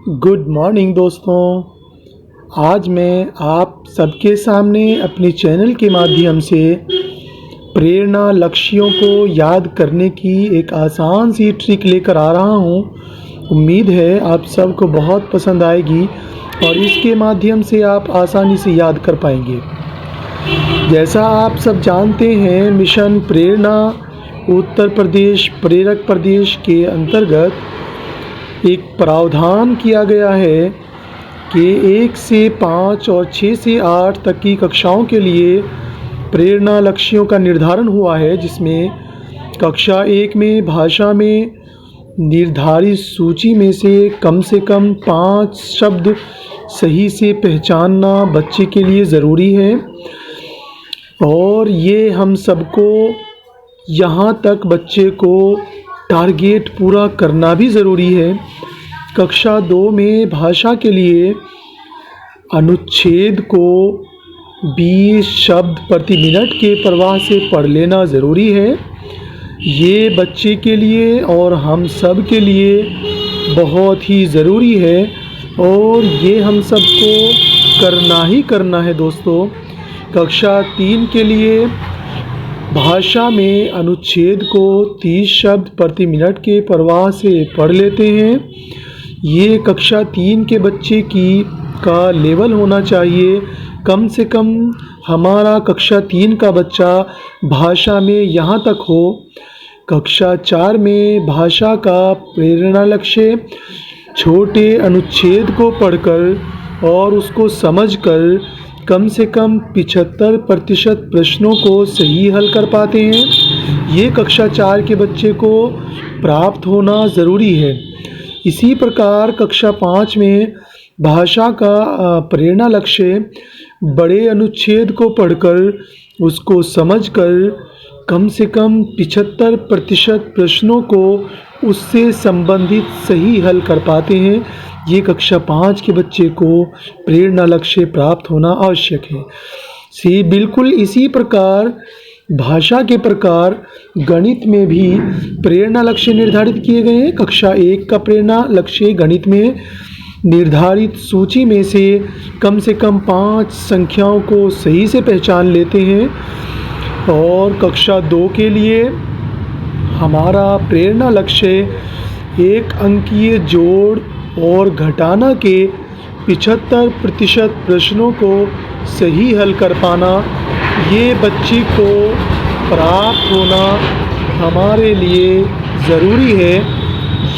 Good morning दोस्तों। आज मैं आप सबके सामने अपने चैनल के माध्यम से प्रेरणा लक्ष्यों को याद करने की एक आसान सी ट्रिक लेकर आ रहा हूँ। उम्मीद है आप सबको बहुत पसंद आएगी और इसके माध्यम से आप आसानी से याद कर पाएंगे। जैसा आप सब जानते हैं, मिशन प्रेरणा उत्तर प्रदेश प्रेरक प्रदेश के अंतर्गत एक प्रावधान किया गया है कि 1 से 5 और 6 से 8 तक की कक्षाओं के लिए प्रेरणा लक्ष्यों का निर्धारण हुआ है, जिसमें कक्षा 1 में भाषा में निर्धारित सूची में से कम 5 शब्द सही से पहचानना बच्चे के लिए ज़रूरी है और ये हम सबको यहाँ तक बच्चे को टारगेट पूरा करना भी ज़रूरी है। कक्षा 2 में भाषा के लिए अनुच्छेद को 20 शब्द प्रति मिनट के प्रवाह से पढ़ लेना ज़रूरी है। ये बच्चे के लिए और हम सब के लिए बहुत ही ज़रूरी है और ये हम सबको करना ही करना है दोस्तों। कक्षा 3 के लिए भाषा में अनुच्छेद को 30 शब्द प्रति मिनट के प्रवाह से पढ़ लेते हैं। ये कक्षा 3 के बच्चे का लेवल होना चाहिए। कम से कम हमारा कक्षा 3 का बच्चा भाषा में यहाँ तक हो। कक्षा 4 में भाषा का प्रेरणा लक्ष्य छोटे अनुच्छेद को पढ़कर और उसको समझकर कम से कम 75% प्रश्नों को सही हल कर पाते हैं। ये कक्षा 4 के बच्चे को प्राप्त होना ज़रूरी है। इसी प्रकार कक्षा 5 में भाषा का प्रेरणा लक्ष्य बड़े अनुच्छेद को पढ़कर उसको समझकर कम से कम 75% प्रश्नों को उससे संबंधित सही हल कर पाते हैं। ये कक्षा 5 के बच्चे को प्रेरणा लक्ष्य प्राप्त होना आवश्यक है। बिल्कुल इसी प्रकार भाषा के प्रकार गणित में भी प्रेरणा लक्ष्य निर्धारित किए गए हैं। कक्षा 1 का प्रेरणा लक्ष्य गणित में निर्धारित सूची में से कम 5 संख्याओं को सही से पहचान लेते हैं और कक्षा 2 के लिए हमारा प्रेरणा लक्ष्य 1 अंकीय जोड़ और घटाना के 75% प्रश्नों को सही हल कर पाना। ये बच्चे को प्राप्त होना हमारे लिए ज़रूरी है।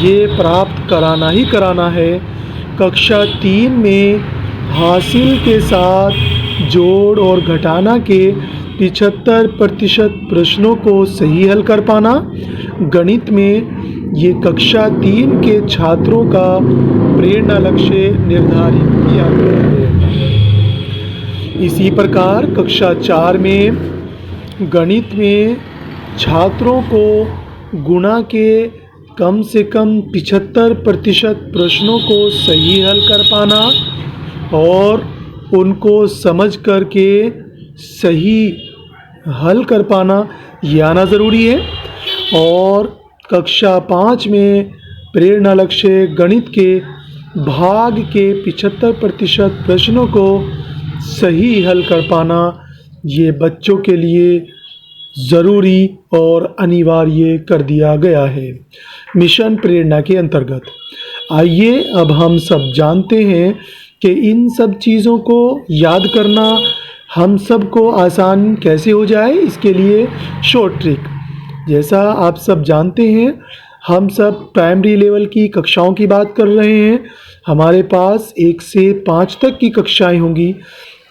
ये प्राप्त कराना ही कराना है। कक्षा 3 में हासिल के साथ जोड़ और घटाना के 75% प्रश्नों को सही हल कर पाना। गणित में ये कक्षा 3 के छात्रों का प्रेरणा लक्ष्य निर्धारित किया गया है। इसी प्रकार कक्षा 4 में गणित में छात्रों को गुणा के कम से कम 75% प्रश्नों को सही हल कर पाना और उनको समझ करके सही हल कर पाना ये आना ज़रूरी है। और कक्षा 5 में प्रेरणा लक्ष्य गणित के भाग के 75% प्रश्नों को सही हल कर पाना ये बच्चों के लिए ज़रूरी और अनिवार्य कर दिया गया है मिशन प्रेरणा के अंतर्गत। आइए अब हम सब जानते हैं कि इन सब चीज़ों को याद करना हम सबको आसान कैसे हो जाए। इसके लिए शॉर्ट ट्रिक। जैसा आप सब जानते हैं, हम सब प्राइमरी लेवल की कक्षाओं की बात कर रहे हैं। हमारे पास 1 से 5 तक की कक्षाएं होंगी।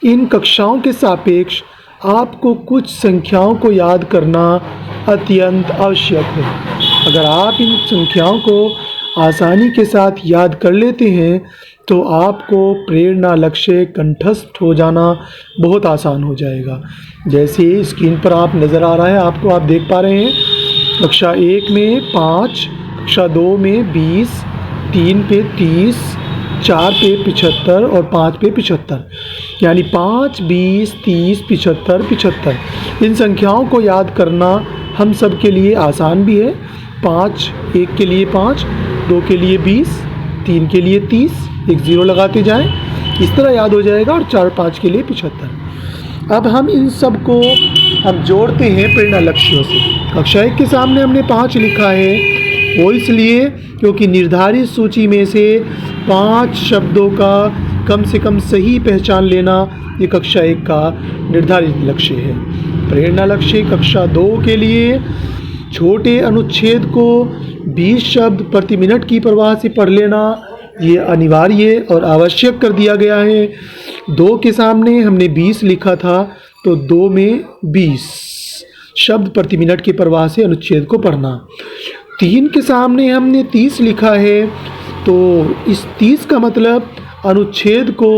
इन कक्षाओं के सापेक्ष आपको कुछ संख्याओं को याद करना अत्यंत आवश्यक है। अगर आप इन संख्याओं को आसानी के साथ याद कर लेते हैं तो आपको प्रेरणा लक्ष्य कंठस्थ हो जाना बहुत आसान हो जाएगा। जैसे स्क्रीन पर आप नज़र आ रहा है, आपको आप देख पा रहे हैं। कक्षा 1 में 5, कक्षा 2 में 20, 3 पे 30, 4 पे 75 और 5 पे 75, यानी 5, 20, 30, 75, 75। इन संख्याओं को याद करना हम सब के लिए आसान भी है। 5 1 के लिए 5, 2 के लिए 20, 3 के लिए 30, एक ज़ीरो लगाते जाएं, इस तरह याद हो जाएगा। और 4 5 के लिए 75। अब हम इन सब को हम जोड़ते हैं प्रेरणा लक्ष्यों से। कक्षा 1 के सामने हमने 5 लिखा है, वो इसलिए क्योंकि निर्धारित सूची में से 5 शब्दों का कम से कम सही पहचान लेना ये कक्षा 1 का निर्धारित लक्ष्य है। प्रेरणा लक्ष्य कक्षा 2 के लिए छोटे अनुच्छेद को 20 शब्द प्रति मिनट की प्रवाह से पढ़ लेना ये अनिवार्य और आवश्यक कर दिया गया है। 2 के सामने हमने 20 लिखा था, तो 2 में 20 शब्द प्रति मिनट की प्रवाह से अनुच्छेद को पढ़ना। 3 के सामने हमने 30 लिखा है, तो इस 30 का मतलब अनुच्छेद को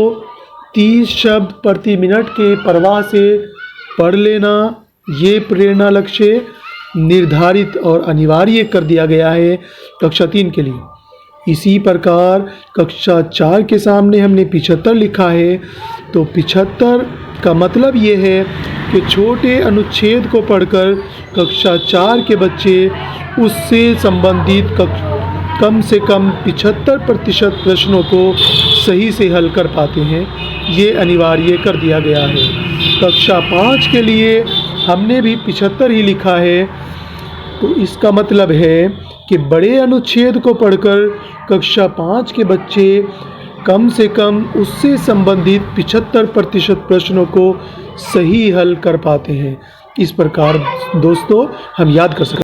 30 शब्द प्रति मिनट के प्रवाह से पढ़ लेना ये प्रेरणा लक्ष्य निर्धारित और अनिवार्य कर दिया गया है कक्षा 3 के लिए। इसी प्रकार कक्षा 4 के सामने हमने 75 लिखा है, तो 75 का मतलब ये है कि छोटे अनुच्छेद को पढ़कर कक्षा 4 के बच्चे उससे संबंधित कम से कम 75% प्रश्नों को सही से हल कर पाते हैं, ये अनिवार्य कर दिया गया है। कक्षा 5 के लिए हमने भी 75 ही लिखा है, तो इसका मतलब है कि बड़े अनुच्छेद को पढ़कर कक्षा 5 के बच्चे कम से कम उससे संबंधित 75% प्रश्नों को सही हल कर पाते हैं। इस प्रकार दोस्तों हम याद कर सकते हैं।